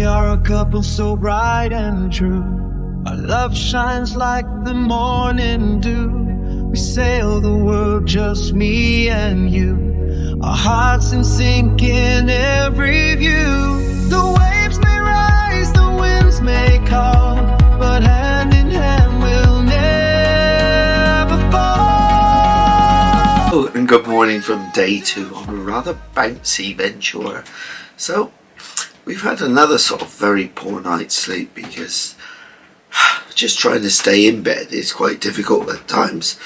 We are a couple so bright and true. Our love shines like the morning dew. We sail the world, just me and you. Our hearts in sync in every view. The waves may rise, the winds may call, but hand in hand we'll never fall. Oh, and good morning from day 2 on a rather bouncy Ventura. So, we've had another sort of very poor night's sleep because just trying to stay in bed is quite difficult at times.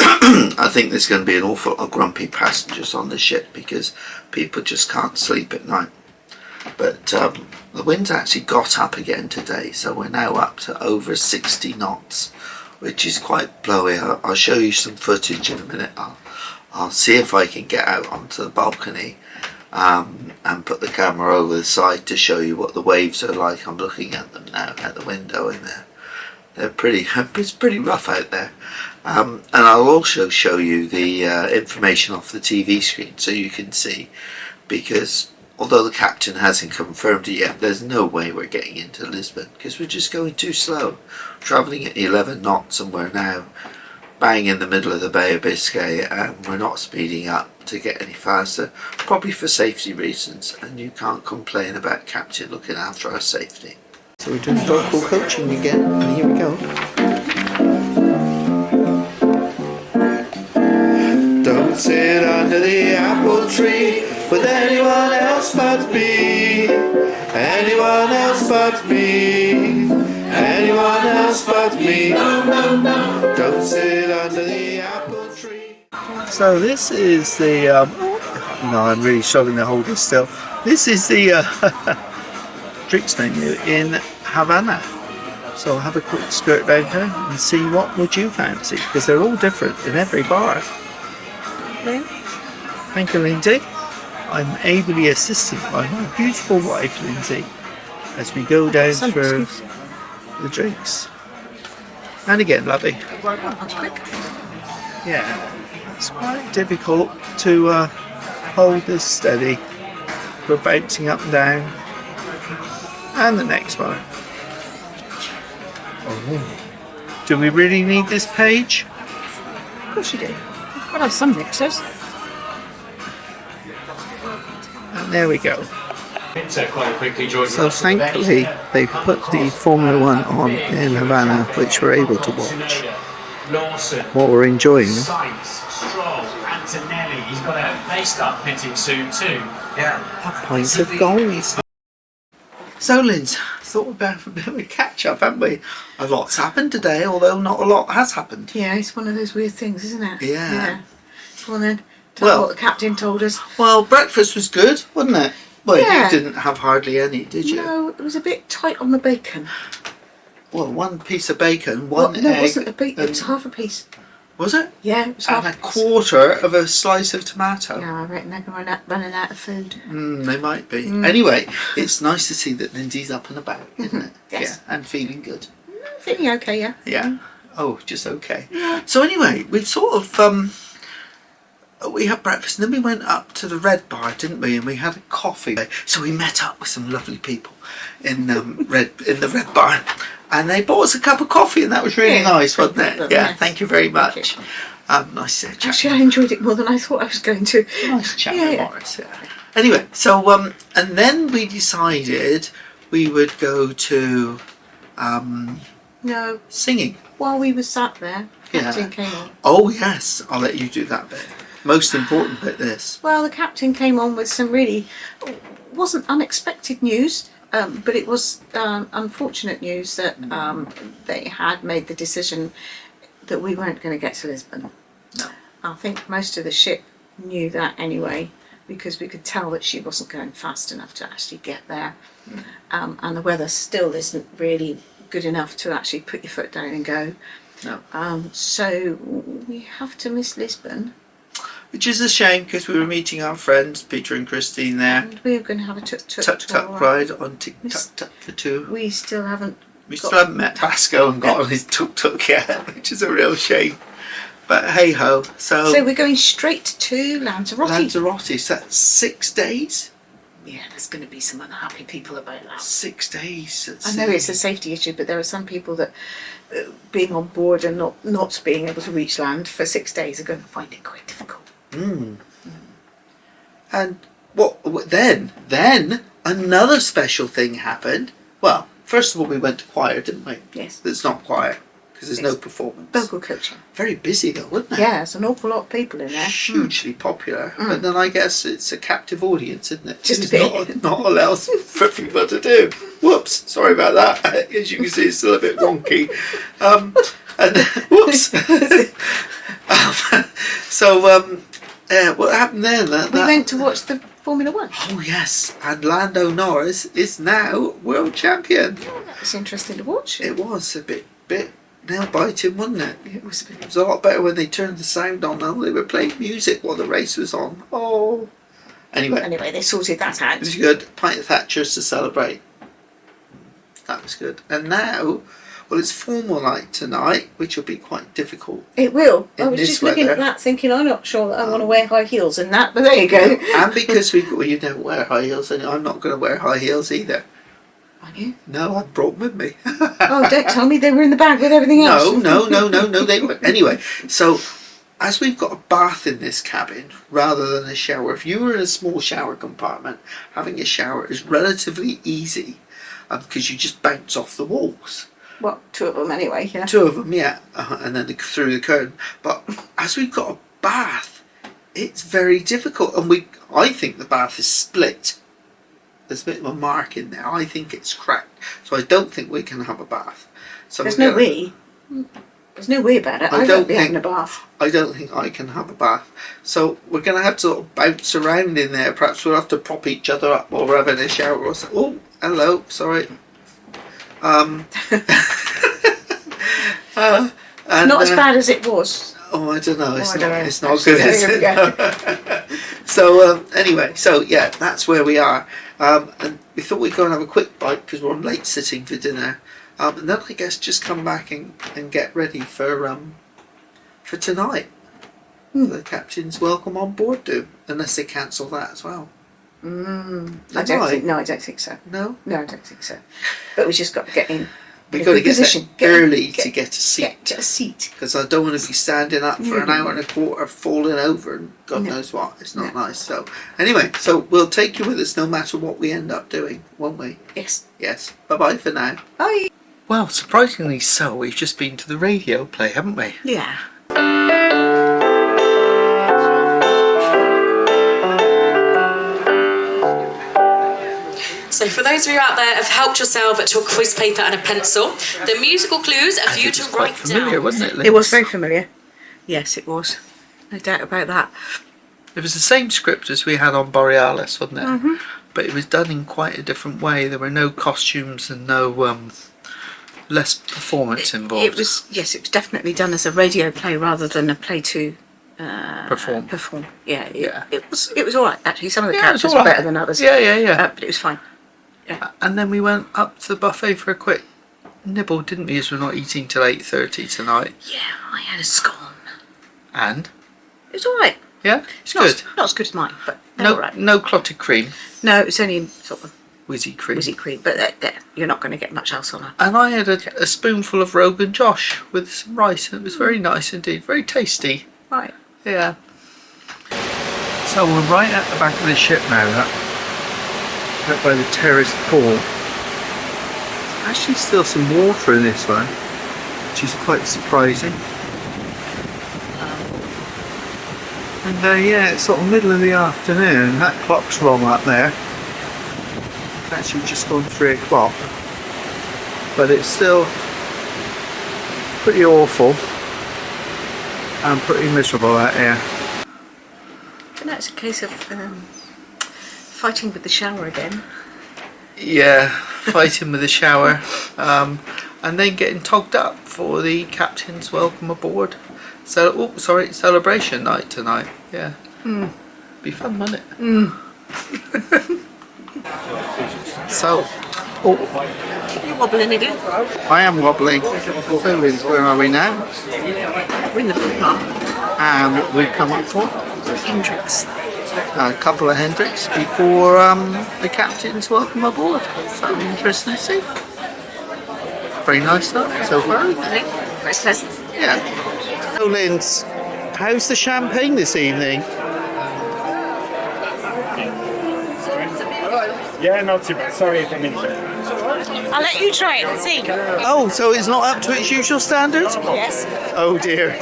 I think there's going to be an awful lot of grumpy passengers on the ship because people just can't sleep at night. But the wind's actually got up again today, so we're now up to over 60 knots, which is quite blowy. I'll show you some footage in a minute. I'll see if I can get out onto the balcony and put the camera over the side to show you what the waves are like. I'm looking at them now at the window in there. It's pretty rough out there. And I'll also show you the information off the TV screen so you can see, because although the captain hasn't confirmed it yet, there's no way we're getting into Lisbon because we're just going too slow. Travelling at 11 knots and we're now bang in the middle of the Bay of Biscay and we're not speeding up to get any faster, probably for safety reasons, and you can't complain about captain looking after our safety. So we're doing local coaching again, and here we go. Don't sit under the apple tree with anyone else but me. Anyone else but me. Anyone else but me. No, no, no. Don't sit under the apple tree. So this is the no, I'm really struggling to hold this still. This is the drinks menu in Havana. So I'll have a quick skirt down here and see what would you fancy, because they're all different in every bar. Thank you, Lindsay. I'm ably assisted by my beautiful wife, Lindsay, as we go down through the drinks. And again, lovely. Yeah, it's quite difficult to hold this steady. We're bouncing up and down. And the next one. Oh. Do we really need this page? Of course you do. You've got to have some mixers. And there we go. So thankfully they put the Formula 1 on in Havana, which we're able to watch. What we're enjoying. He's got they start pitting soon too. Yeah. A pint of gold. So Linz, thought we'd have a bit of a catch up, haven't we? A lot's happened today, although not a lot has happened. Yeah, it's one of those weird things, isn't it? Yeah. Well then, tell me what the captain told us. Well, breakfast was good, wasn't it? Well, yeah. You didn't have hardly any, did you? No, it was a bit tight on the bacon. Well, one piece of bacon, one egg. No, it wasn't a bacon, it was half a piece. Was it? Yeah, it was half a quarter of a slice of tomato. Yeah, I reckon they're running out of food. They might be. Anyway, it's nice to see that Lindsay's up and about, isn't it? Yes. Yeah, and feeling good. Feeling okay, yeah. Yeah? Oh, just okay. Yeah. So anyway, we've sort of, we had breakfast and then we went up to the Red Bar, didn't we? And we had a coffee. So we met up with some lovely people in the Red Bar. And they bought us a cup of coffee, and that was really nice, wasn't it? Yeah, thank you very much. Nice chat. Actually, I enjoyed it more than I thought I was going to. Nice chat with Morris. Yeah. Anyway, so and then we decided we would go to singing. While we were sat there, captain came on. Oh yes, I'll let you do that bit. Most important bit. This. Well, the captain came on with some really wasn't unexpected news. But it was unfortunate news that they had made the decision that we weren't going to get to Lisbon. No. I think most of the ship knew that anyway, because we could tell that she wasn't going fast enough to actually get there. And the weather still isn't really good enough to actually put your foot down and go. No. So we have to miss Lisbon. Which is a shame, because we were meeting our friends Peter and Christine there. And we were going to have a tuk-tuk ride on tuk-tuk for two. We still haven't met Pasco and got on his tuk-tuk yet, which is a real shame. But hey ho. So we're going straight to Lanzarote. So that's 6 days. Yeah, there's going to be some unhappy people about that. 6 days. At I know sea. it's a safety issue, but there are some people that being on board and not being able to reach land for 6 days are going to find it quite difficult. And what then? Then another special thing happened. Well, first of all, we went to choir, didn't we? Yes. It's not choir because there's no performance. Vocal coaching. Very busy though, wasn't it? Yeah, there's an awful lot of people in there. Hugely popular. But then I guess it's a captive audience, isn't it? Just a There's bit. Not a lot else for people to do. Whoops, sorry about that. As you can see, it's still a bit wonky. And whoops. What happened then? We went to watch the Formula One. Oh yes, and Lando Norris is now world champion. That was interesting to watch. It was a bit nail biting, wasn't it? It was a bit. It was a lot better when they turned the sound on. Though they were playing music while the race was on. Oh, anyway, They sorted that out. it was good. Pint of Thatchers to celebrate. That was good. And now, well, it's formal night tonight, which will be quite difficult. It will. I In was this just looking at weather. that, thinking I'm not sure that I want to wear high heels and that, but there you go. And because you don't wear high heels, and I'm not going to wear high heels either. Are you? No, I brought them with me. Oh, don't tell me they were in the bag with everything else. No, they were. Anyway, so as we've got a bath in this cabin rather than a shower, if you were in a small shower compartment, having a shower is relatively easy because you just bounce off the walls. Well, 2 of them anyway, yeah. 2 of them, yeah, and then through the curtain. But as we've got a bath, it's very difficult, and I think the bath is split. There's a bit of a mark in there. I think it's cracked, so I don't think we can have a bath. So There's no way. There's no way about it. I don't won't be having a think- bath. I don't think I can have a bath. So we're going to have to sort of bounce around in there. Perhaps we'll have to prop each other up while we're having a shower or something. Oh, hello, sorry. Not as bad as it was. Oh, I don't know. I don't know. It's not good, is There we it? So anyway, so yeah, that's where we are. And we thought we'd go and have a quick bite because we're on late sitting for dinner. And then I guess just come back and get ready for tonight. The captain's welcome on board do, unless they cancel that as well. I don't think so. No? No, I don't think so. But we just got to get in. We've got to get position. there early to get a seat. Get a seat. Because I don't want to be standing up for an hour and a quarter falling over and God knows what. It's not nice. So anyway, so we'll take you with us no matter what we end up doing, won't we? Yes. Yes. Bye-bye for now. Bye. Well, surprisingly so, we've just been to the radio play, haven't we? Yeah. So for those of you out there have helped yourself to a quiz paper and a pencil, the musical clues are for you to write familiar, down. wasn't it, Liz? It was very familiar. Yes, it was. No doubt about that. It was the same script as we had on Borealis, wasn't it? But it was done in quite a different way. There were no costumes and no less performance involved. It was definitely done as a radio play rather than a play to perform. Yeah, Yeah. It was all right actually. Some of the Yeah, it was characters all were right. better than others. Yeah. But it was fine. And then we went up to the buffet for a quick nibble, didn't we? As we're not eating till 8:30 tonight. Yeah, I had a scone. And It was all right. yeah, it's Not good. not as good as mine, but No, all right. no clotted cream, No, it was only sort of whizzy cream. whizzy cream, but you're not going to get much else on her. And I had a spoonful of Rogan Josh with some rice, and it was very nice indeed, very tasty. Right. Yeah. So we're right at the back of the ship now, up by the terraced pool. Actually still some water in this one, which is quite surprising. And yeah, it's sort of middle of the afternoon. That clock's wrong up there. It's actually just gone 3 o'clock. But it's still pretty awful and pretty miserable out here. And that's a case of fighting with the shower again. Yeah, fighting with the shower, and then getting togged up for the captain's welcome aboard. So, celebration night tonight. Yeah, be fun, wouldn't it? So, You're wobbling again. I am wobbling. So, Liz, where are we now? We're in the food park. And we've come up for Hendrix. a couple of Hendricks before the captains welcome aboard. So interesting to see. Very nice stuff so far. Very pleasant. Yeah. So Linz, how's the champagne this evening? Yeah, not too bad. Sorry if I'm into it. I'll let you try it and see. Oh, so it's not up to its usual standards? Yes. Oh dear.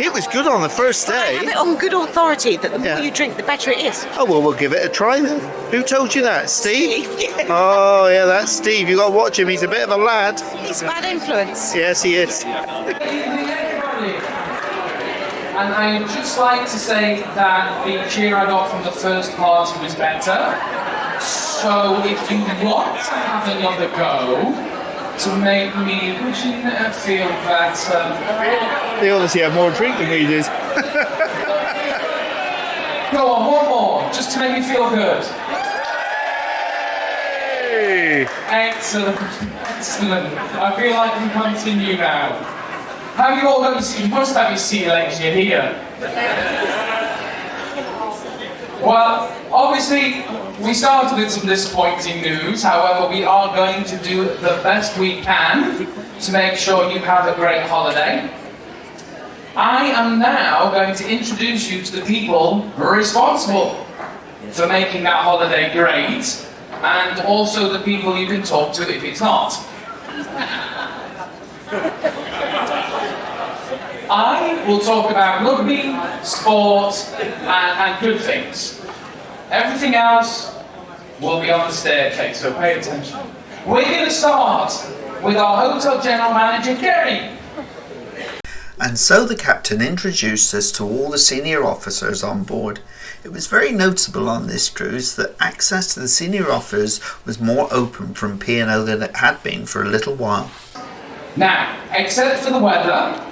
It was good on the first I have day. it on good authority that the more Yeah. you drink, the better it is. Oh well, we'll give it a try then. Who told you that, Steve? Yeah. Oh yeah, that's Steve. You got to watch him. He's a bit of a lad. It's a bad influence. Yes, he is. And I'd just like to say that the cheer I got from the first party was better. So if you want to have another go to make me feel better, They obviously have more drink than we did. go on, one more, just to make me feel good. Hey. Excellent, excellent. I feel like I can continue now. Have you all got your seat? You must have your seat legs, you're here. Well, obviously, we started with some disappointing news. However, we are going to do the best we can to make sure you have a great holiday. I am now going to introduce you to the people responsible for making that holiday great, and also the people you can talk to if it's not. I will talk about rugby, sport, and good things. Everything else will be on the staircase, so pay attention. We're going to start with our hotel general manager, Gary. And so the captain introduced us to all the senior officers on board. It was very noticeable on this cruise that access to the senior officers was more open from P&O than it had been for a little while. Now, except for the weather,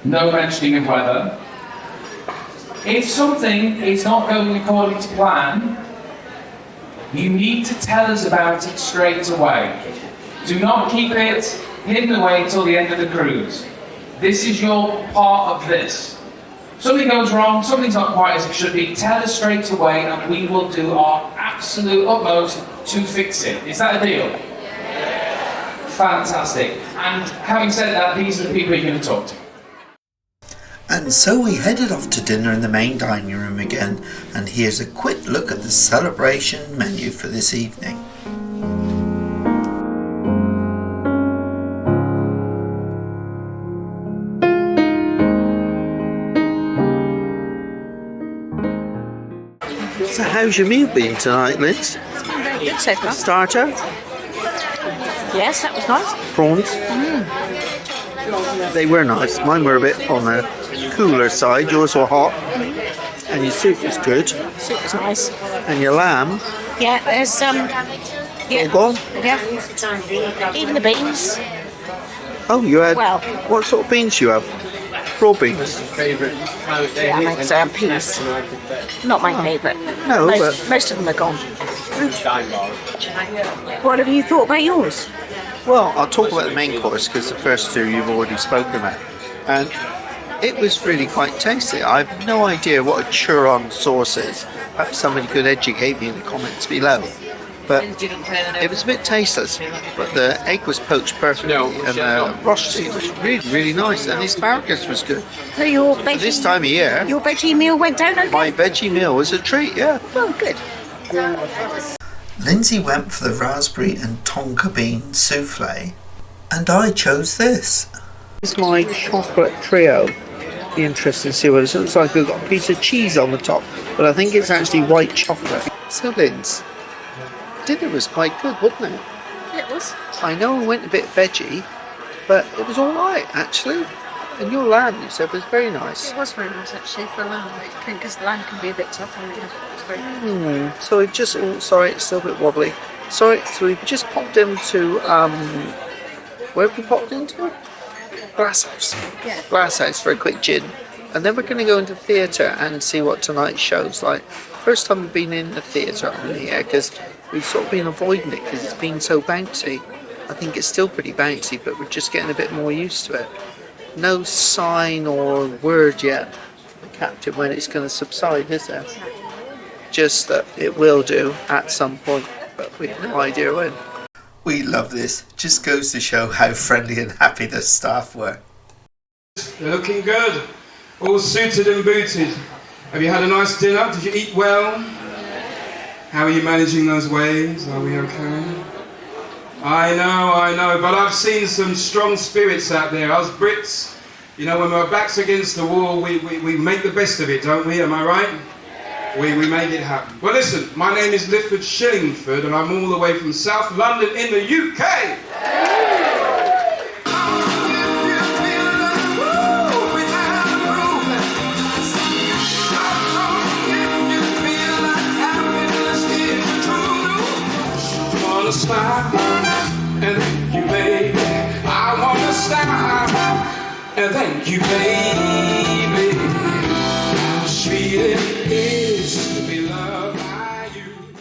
no mentioning of weather, if something is not going according to plan, you need to tell us about it straight away. Do not keep it hidden away until the end of the cruise. This is your part of this. Something goes wrong, something's not quite as it should be, tell us straight away and we will do our absolute utmost to fix it. Is that a deal? Fantastic. And having said that, these are the people you're going to talk to. And so we headed off to dinner in the main dining room again, and here's a quick look at the celebration menu for this evening. So how's your meal been tonight, Liz? It's been very good so far. Starter? Yes, that was nice. Prawns? They were nice. Mine were a bit on the cooler side. Yours were hot. And your soup was good. Soup was nice. And your lamb? Yeah, there's All yeah, gone? yeah. Even the beans. Oh, you had... Well. What sort of beans you have? Raw beans? Yeah, I make peas. Not my favourite. No, most of them are gone. What have you thought about yours? Well, I'll talk about the main course because the first two you've already spoken about. And it was really quite tasty. I have no idea what a Churon sauce is. Perhaps somebody could educate me in the comments below. But it was a bit tasteless. But the egg was poached perfectly and the rosti was really, really nice. And the asparagus was good. So your veggie, This time of year, your veggie meal went down okay? my veggie meal was a treat, yeah. Oh, good. Lindsay went for the raspberry and tonka bean souffle, and I chose this. This is my chocolate trio. Be interesting to see what it looks like. It's got a piece of cheese on the top, but I think it's actually white chocolate. So, Linz, dinner was quite good, wasn't it? It was. I know I went a bit veggie, but it was all right actually. And your lamb, you said, was very nice. It was very nice actually for lamb, because the lamb can be a bit tough. And it was very good. So it just, sorry, it's still a bit wobbly. Sorry, so we just popped into, where have we popped into? Glasshouse. Yeah. Glasshouse for a quick gin. And then we're going to go into the theatre and see what tonight's show's like. First time we've been in the theatre on here, because we've sort of been avoiding it because it's been so bouncy. I think it's still pretty bouncy, but we're just getting a bit more used to it. No sign or word yet. captain when it's going to subside, is there? Just that it will do at some point, but we have no idea when. We love this. Just goes to show how friendly and happy the staff were. They're looking good. All suited and booted. Have you had a nice dinner? Did you eat well? How are you managing those waves? Are we okay? I know, but I've seen some strong spirits out there. Us Brits, you know, when our back's against the wall, we make the best of it, don't we? Am I right? We make it happen. Well, listen, my name is Lifford Shillingford, and I'm all the way from South London in the UK. Smile and thank you, baby. I wanna smile and thank you, baby. How sweet it is to be loved by you.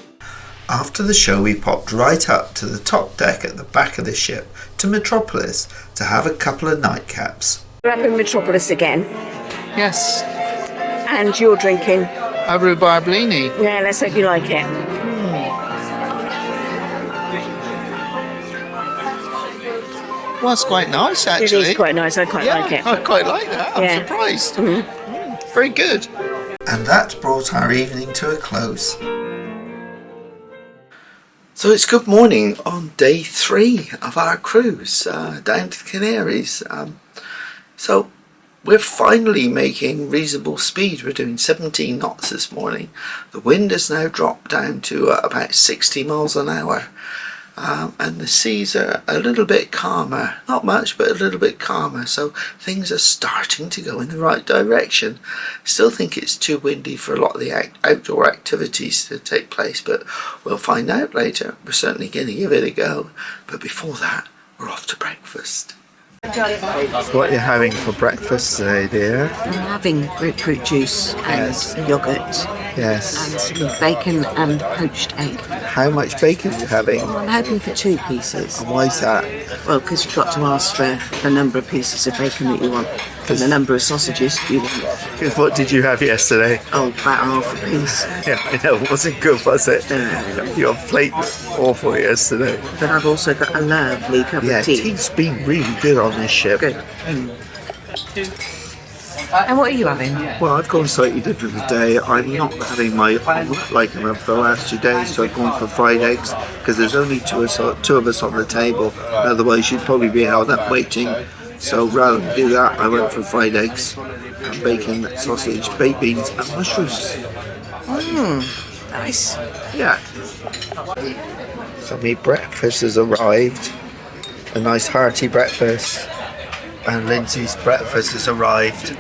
After the show, we popped right up to the top deck at the back of the ship to Metropolis to have a couple of nightcaps. We're up in Metropolis again, Yes, and you're drinking. a rhubarb blini. Yeah, let's hope you like it. Well, it's quite nice, actually. It is quite nice. I quite like it. I quite like that. I'm Yeah. surprised. Very good. And that brought our evening to a close. So it's good morning on day 3 of our cruise down to the Canaries. So we're finally making reasonable speed. We're doing 17 knots this morning. The wind has now dropped down to about 60 miles an hour. And the seas are a little bit calmer, not much, but a little bit calmer, so things are starting to go in the right direction. Still think it's too windy for a lot of the outdoor activities to take place, but we'll find out later. We're certainly going to give it a go, but before that, we're off to breakfast. What are you having for breakfast today, dear? I'm having grapefruit juice and yoghurt Yes. and some bacon and poached egg. How much bacon are you having? I'm hoping for 2 pieces. And why is that? Well, because you've got to ask for the number of pieces of bacon that you want and the number of sausages you want. What did you have yesterday? Oh, about half a piece. Yeah, I know. It wasn't good, was it? No. Your plate was awful yesterday. But I've also got a lovely cup Yeah, of tea. tea's been really good on this ship. Good. And what are you having? Well, I've gone slightly different today. I'm not having my omelette like I have for the last 2 days, so I've gone for fried eggs because there's only two of us on the table. Otherwise, you'd probably be held up waiting. So rather than do that, I went for fried eggs, and bacon, sausage, baked beans, and mushrooms. Nice. Yeah. So my breakfast has arrived. A nice hearty breakfast. And Lindsay's breakfast has arrived.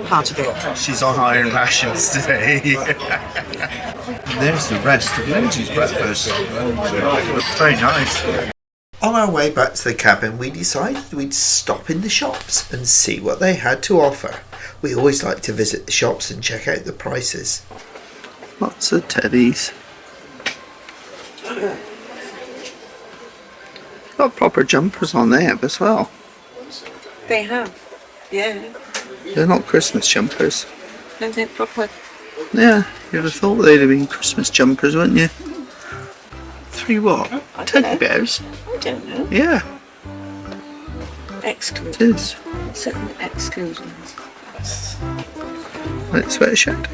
Part of it. She's on iron rations today. And there's the rest of Lindsay's breakfast. Very nice. On our way back to the cabin, we decided we'd stop in the shops and see what they had to offer. We always like to visit the shops and check out the prices. Lots of teddies. Got proper jumpers on there as well. They have. Yeah. They're not Christmas jumpers. No, they're proper. Yeah, you'd have thought they'd have been Christmas jumpers, wouldn't you? 3 what? Teddy bears? I don't know. Yeah, Exclude. it is. Certain exclusions. Like sweatshirt.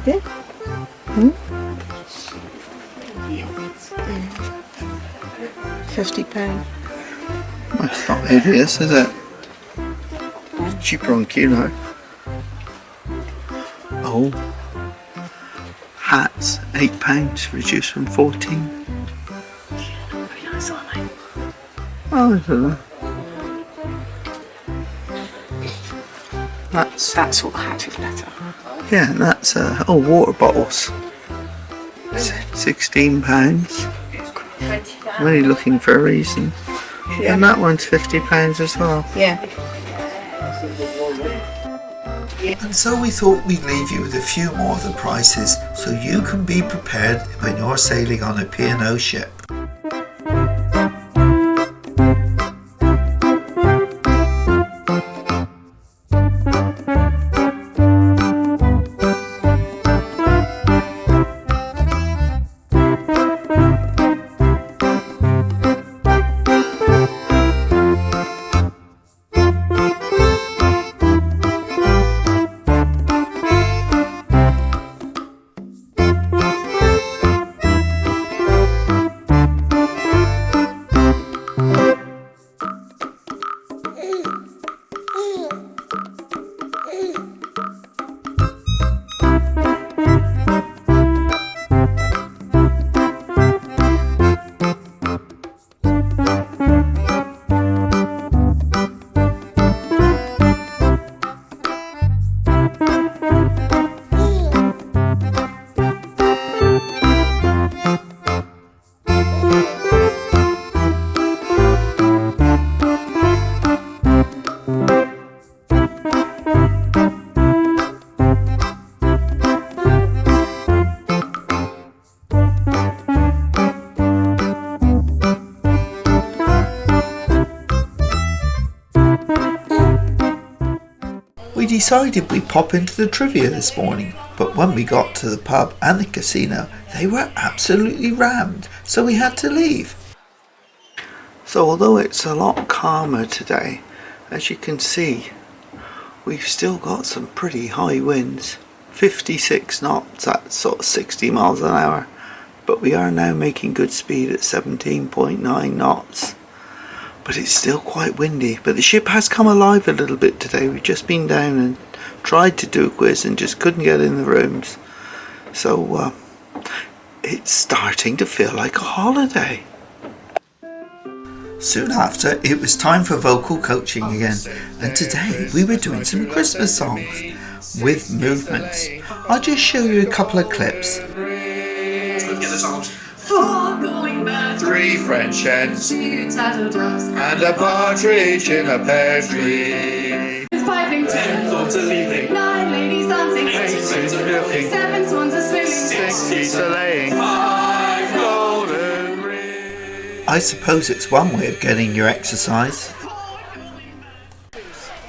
Yeah. £50. Well, it's not hideous, is it? It's cheaper on Kilo. Oh. Hats, £8, reduced from 14. Very nice, aren't they? Oh, I don't know. That's, That sort of hat is better. yeah, and that's, water bottles. £16. Really looking for a reason. Yeah. And that one's £50 as well. Yeah. And so we thought we'd leave you with a few more of the prices so you can be prepared when you're sailing on a P&O ship. we decided we'd pop into the trivia this morning, but when we got to the pub and the casino, they were absolutely rammed, so we had to leave. So although it's a lot calmer today, as you can see, we've still got some pretty high winds. 56 knots, that's sort of 60 miles an hour, but we are now making good speed at 17.9 knots. But it's still quite windy. But the ship has come alive a little bit today. We've just been down and tried to do a quiz and just couldn't get in the rooms. So it's starting to feel like a holiday. Soon after, it was time for vocal coaching again, and today we were doing some Christmas songs with movements. I'll just show you a couple of clips. Three French hens and a partridge in a pear tree. 10 thoughts are leaving. 9 ladies dancing. 8 maids are milking. 7 swans are swimming. 6 geese are laying. 5 golden rings. I suppose it's one way of getting your exercise.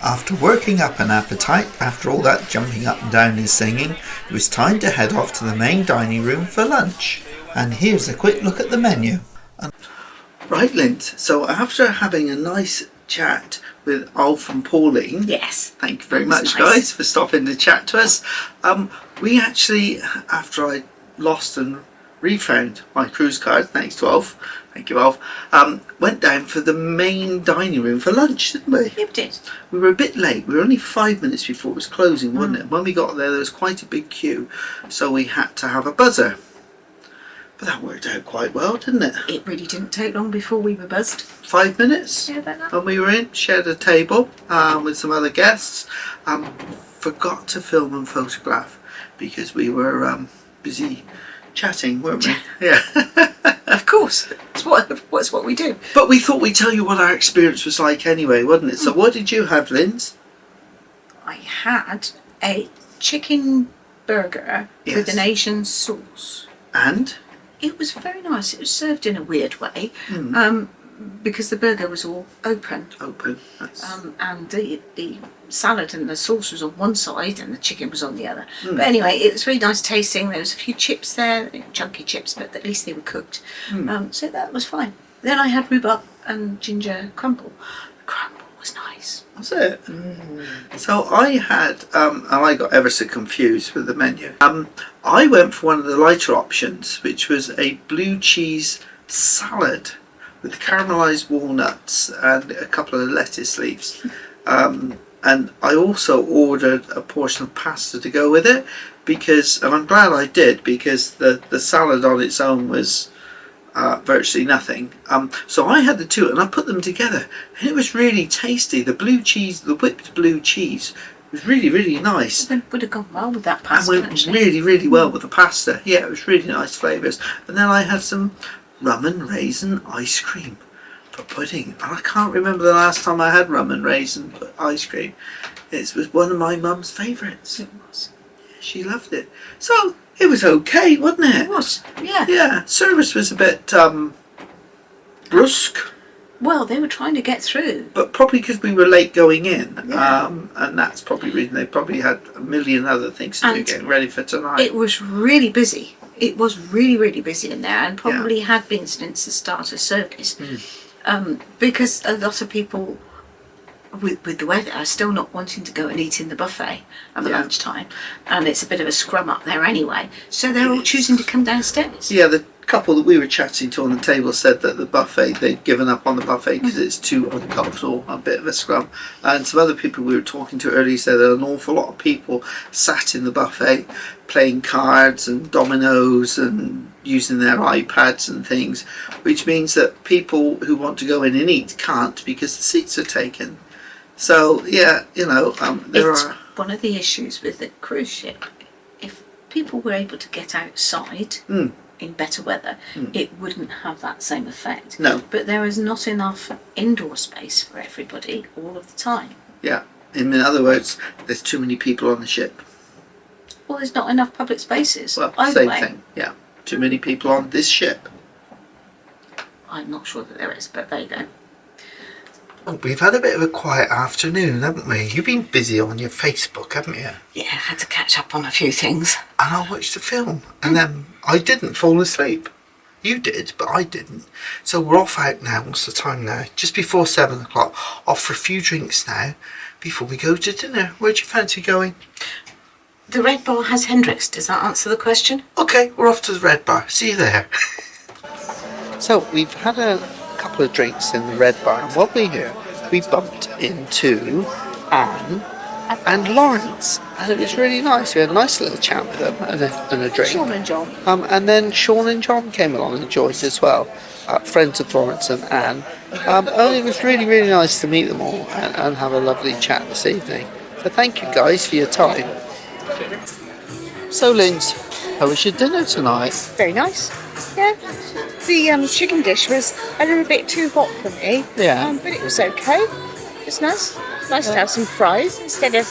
After working up an appetite, after all that jumping up and down and singing, it was time to head off to the main dining room for lunch. And here's a quick look at the menu. Right, Linz, so after having a nice chat with Alf and Pauline, Yes. thank you very much, nice. guys, for stopping to chat to us. We actually, after I lost and refound my cruise card, thanks to Alf, thank you Alf, went down for the main dining room for lunch, didn't we? You did. We were a bit late. We were only 5 minutes before it was closing, wasn't it? When we got there was quite a big queue, so we had to have a buzzer. But that worked out quite well, didn't it? It really didn't take long before we were buzzed. 5 minutes? Yeah, about that. And we were in, shared a table with some other guests. Forgot to film and photograph because we were busy chatting, weren't we? Yeah. Of course. It's what we do. But we thought we'd tell you what our experience was like anyway, wasn't it? So what did you have, Linz? I had a chicken burger with Yes. an Asian sauce. And? It was very nice. It was served in a weird way because the burger was all open. Open. That's... And the salad and the sauce was on one side and the chicken was on the other. But anyway, it was really nice tasting. There was a few chips there, chunky chips, but at least they were cooked. So that was fine. Then I had rhubarb and ginger crumble. The crumble was nice. Was it? So I had, and I got ever so confused with the menu. I went for one of the lighter options, which was a blue cheese salad with caramelised walnuts and a couple of lettuce leaves. And I also ordered a portion of pasta to go with it because, and I'm glad I did, because the salad on its own was virtually nothing. So I had the two and I put them together and it was really tasty. The blue cheese, the whipped blue cheese was really, really nice. It would have gone well with that pasta. And went really, really well with the pasta. Yeah, it was really nice flavours. And then I had some rum and raisin ice cream for pudding. And I can't remember the last time I had rum and raisin ice cream. It was one of my mum's favourites. It was. She loved it. So it was okay, wasn't it? It was, yeah. Yeah, service was a bit brusque. Well, they were trying to get through. But probably because we were late going in, and that's probably the reason. They probably had a million other things to do getting ready for tonight. It was really busy. It was really, really busy in there, and probably had been since the start of service. Because a lot of people, with the weather, are still not wanting to go and eat in the buffet at the lunchtime, and it's a bit of a scrum up there anyway. So they're all choosing to come downstairs. Yeah, the couple that we were chatting to on the table said that the buffet, they'd given up on the buffet because it's too uncomfortable, a bit of a scrum. And some other people we were talking to earlier said that an awful lot of people sat in the buffet playing cards and dominoes and using their iPads and things, which means that people who want to go in and eat can't because the seats are taken. So yeah, there It's are one of the issues with the cruise ship. If people were able to get outside in better weather, it wouldn't have that same effect. No. But there is not enough indoor space for everybody all of the time. Yeah. In other words, there's too many people on the ship. Well, there's not enough public spaces. Well, either same way. thing. Yeah. Too many people on this ship. I'm not sure that there is, but there you go. Well, we've had a bit of a quiet afternoon, haven't we? You've been busy on your Facebook, haven't you? Yeah, I had to catch up on a few things. And I watched the film, and then I didn't fall asleep. You did, but I didn't. So we're off out now. What's the time now? Just before 7 o'clock. Off for a few drinks now before we go to dinner. Where'd you fancy going? The Red Bar has Hendrix. Does that answer the question? Okay, we're off to the Red Bar. See you there. So we've had a couple of drinks in the Red Bar, and while we're here, we bumped into Anne and Lawrence, and it was really nice. We had a nice little chat with them and a drink. Sean and John. And then Sean and John came along and joined as well, friends of Lawrence and Anne. It was really, really nice to meet them all and have a lovely chat this evening. So thank you guys for your time. So Linz, how was your dinner tonight? Very nice. Yeah. The chicken dish was a little bit too hot for me. Yeah. But it was okay. It's nice. Nice to have some fries instead of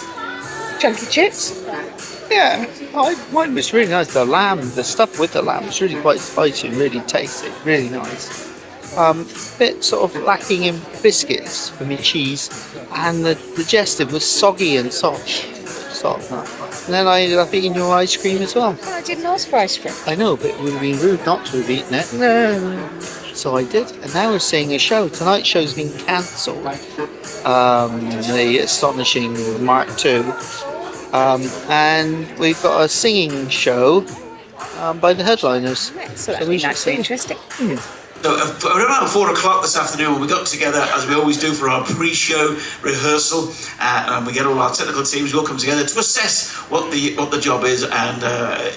chunky chips. Yeah, mine was really nice. The lamb, the stuff with the lamb was really quite spicy and really tasty. Really nice. Bit sort of lacking in biscuits for me cheese, and the digestive was soggy and soft. And then I ended up eating your ice cream as well. I didn't ask for ice cream. I know, but it would have been rude not to have eaten it. No. So I did, and now we're seeing a show. Tonight's show's been cancelled. The Astonishing Mark II. And we've got a singing show by the headliners. So that'll be nice and interesting. So around 4 o'clock this afternoon, we got together as we always do for our pre-show rehearsal, and we get all our technical teams. We all come together to assess what the job is and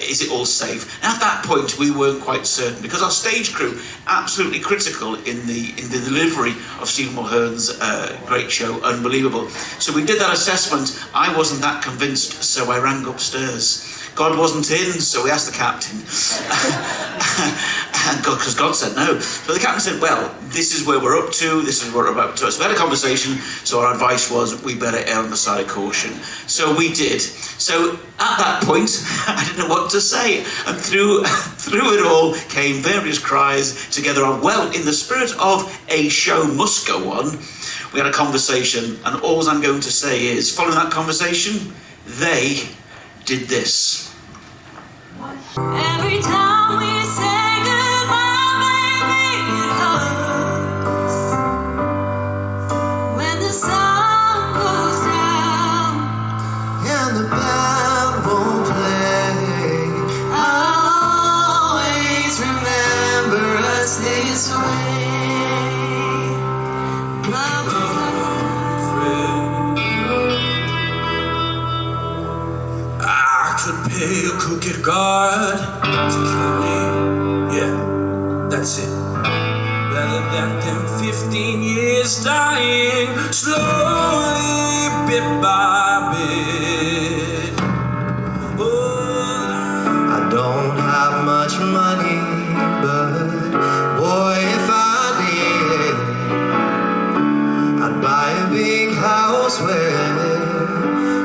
is it all safe. And at that point, we weren't quite certain because our stage crew absolutely critical in the delivery of Stephen Mulhern's great show, Unbelievable. So we did that assessment. I wasn't that convinced, so I rang upstairs. God wasn't in, so we asked the captain. Because God said no. So the captain said, well, this is where we're up to, this is what we're about to. So we had a conversation, so our advice was we better err on the side of caution. So we did. So at that point, I didn't know what to say. And through it all came various cries together of, well, in the spirit of a show must go on, we had a conversation, and all I'm going to say is, following that conversation, they did this. Every time we say goodbye, baby, it hurts. When the sun goes down and the band won't play, I'll always remember us this way. I could pay a crooked guard to kill me. Yeah, that's it. Rather than them 15 years dying slowly, bit by bit. Oh, I don't have much money, but boy, if I did, I'd buy a big house where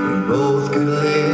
we both could live.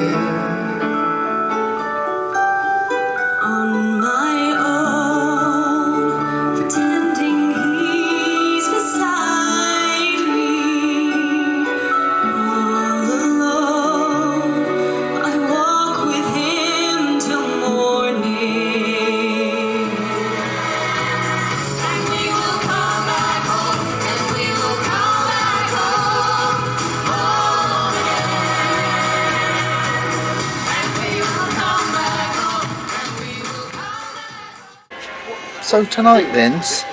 So tonight, Vince,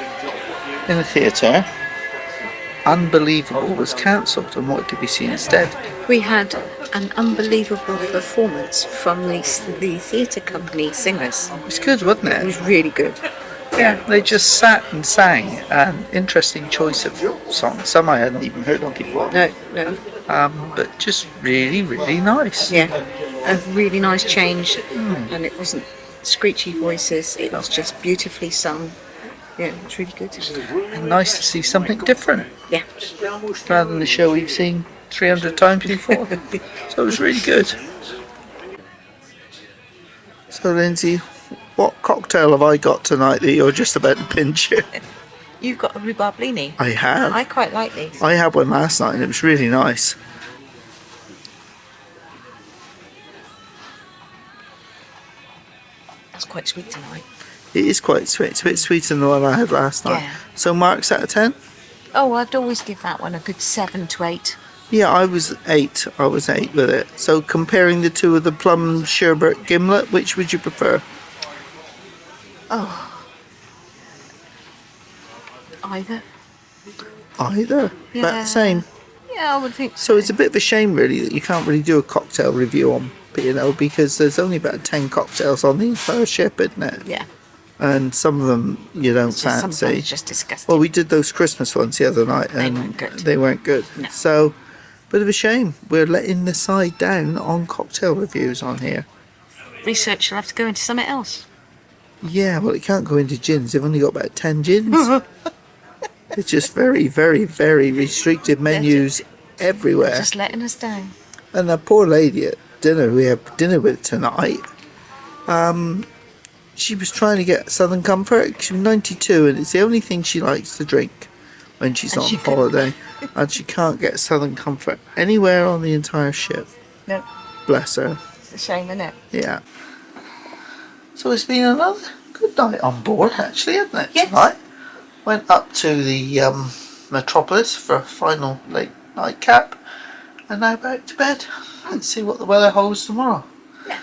in the theatre, Unbelievable was cancelled, and what did we see instead? We had an unbelievable performance from the theatre company singers. It was good, wasn't It it? was really good. Yeah, they just sat and sang. An interesting choice of songs. Some I hadn't even heard of before. No. But just really, really nice. Yeah, a really nice change, and it wasn't screechy voices. It was just beautifully sung. Yeah, it was really good. And nice to see something different. Yeah. Rather than the show we've seen 300 times before. So it was really good. So Lindsay, what cocktail have I got tonight that you're just about to pinch it? You've got a rhubarb blini. I have. I quite like these. I had one last night and it was really nice. That's quite sweet tonight. It is quite sweet. It's a bit sweeter than the one I had last night. Yeah. So marks out of 10? Oh, I'd always give that one a good 7 to 8. Yeah, I was 8. I was 8 with it. So comparing the two of the plum sherbet gimlet, which would you prefer? Oh. Either. Either. Yeah. About the same. Yeah, I would think So it's a bit of a shame, really, that you can't really do a cocktail review on P&O because there's only about 10 cocktails on the entire ship, isn't it? Yeah. And some of them you don't fancy. Sometimes just disgusting. Well, we did those Christmas ones the other night, and they weren't good. No. So, bit of a shame. We're letting the side down on cocktail reviews on here. Research will have to go into something else. Yeah, well, it can't go into gins. They've only got about 10 gins. It's just very, very, very restricted menus everywhere. Just letting us down. And that poor lady at dinner we had dinner with tonight, she was trying to get Southern Comfort. She's 92 and it's the only thing she likes to drink when she's on holiday. And she can't get Southern Comfort anywhere on the entire ship. No. Bless her. It's a shame, isn't it? Yeah. So it's been another good night on board, actually, hasn't it? Yes. Tonight. Went up to the Metropolis for a final late night cap. And now back to bed. Let's see what the weather holds tomorrow. Yeah.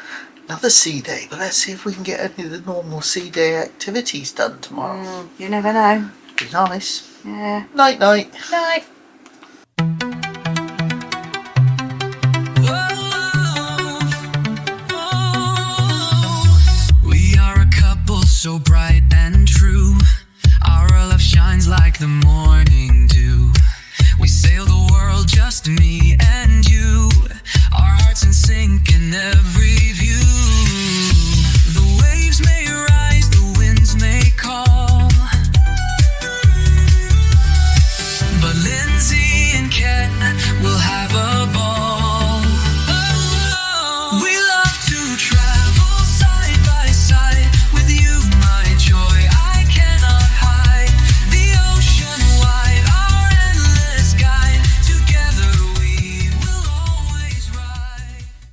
Another sea day, but let's see if we can get any of the normal sea day activities done tomorrow. You never know. Be nice. Yeah. Night night. Night.